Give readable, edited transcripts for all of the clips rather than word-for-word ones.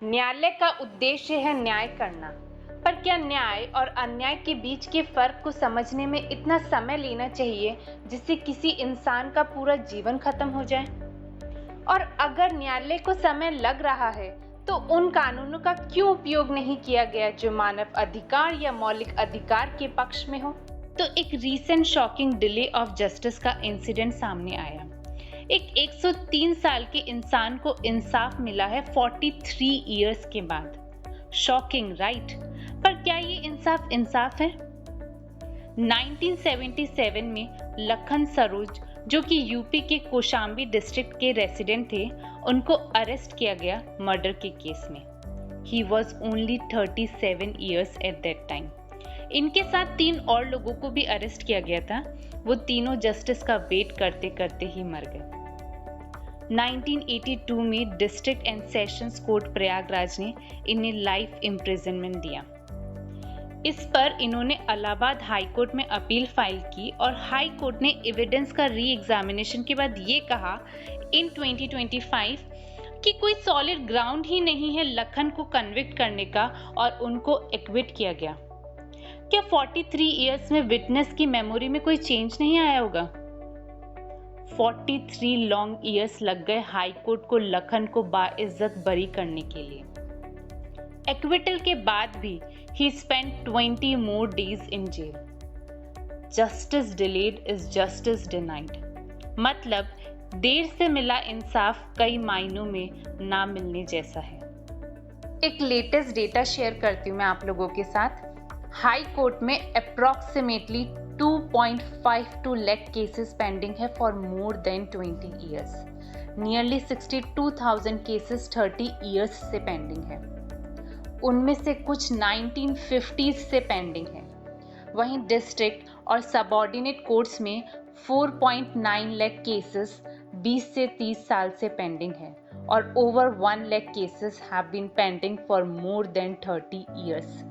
न्यायालय का उद्देश्य है न्याय करना, पर क्या न्याय और अन्याय के बीच के फर्क को समझने में इतना समय लेना चाहिए जिससे किसी इंसान का पूरा जीवन खत्म हो जाए? और अगर न्यायालय को समय लग रहा है, तो उन कानूनों का क्यों उपयोग नहीं किया गया जो मानव अधिकार या मौलिक अधिकार के पक्ष में हो? तो एक recent shocking delay of justice का इंसिडेंट सामने आया। एक 103 साल के इंसान को इंसाफ मिला है 43 इयर्स के बाद। Shocking, right? पर क्या ये इंसाफ है? 1977 में लखन सरोज, जो कि यूपी के कौशाम्बी डिस्ट्रिक्ट के रेसिडेंट थे, उनको अरेस्ट किया गया मर्डर के केस में। He was only 37 years at that time. इनके साथ 3 और लोगों को भी अरेस्ट किया गया था। वो तीनों जस्टिस का वेट करते करते ही मर गए। 1982 में district and sessions court Prayagraj ने इन्हें लाइफ इम्प्रिजनमेंट दिया। इस पर इन्होंने इलाहाबाद हाई कोर्ट में अपील फाइल की और हाई कोर्ट ने एविडेंस का री एग्जामिनेशन के बाद ये कहा इन 2025 कि कोई सॉलिड ग्राउंड ही नहीं है लखन को कन्विक्ट करने का और उनको एक्विट किया गया। क्या 43 इयर्स में विटनेस की मेमोरी में कोई चेंज नहीं आया होगा? 43 लॉन्ग इयर्स लग गए हाई कोर्ट को लखन को बाइज्जत बरी करने के लिए। एक्विटल के बाद भी he spent 20 more days in jail. Justice delayed is justice denied. मतलब देर से मिला इंसाफ कई मायनों में ना मिलने जैसा है। एक लेटेस्ट डेटा शेयर करती हूँ मैं आप लोगों के साथ। हाई कोर्ट में अप्रॉक्सीमेटली 2.52 लाख केसेस पेंडिंग है for more then 20 years. Nearly 62,000 cases 30 years से पेंडिंग है। उनमें से कुछ 1950s से पेंडिंग है। वहीं डिस्ट्रिक्ट और सबऑर्डिनेट कोर्ट्स में 4.9 लाख केसेस 20 से 30 साल से पेंडिंग है और over 1 lakh cases have been pending for more than 30 years.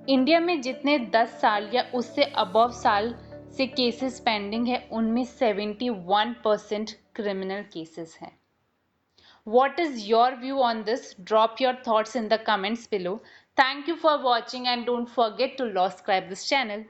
India में जितने 10 साल या उससे अबव साल से केसेस पेंडिंग है, उनमें 71% क्रिमिनल केसेस हैं। What is your view on this? Drop your thoughts in the comments below. Thank you for watching and don't forget to subscribe this channel.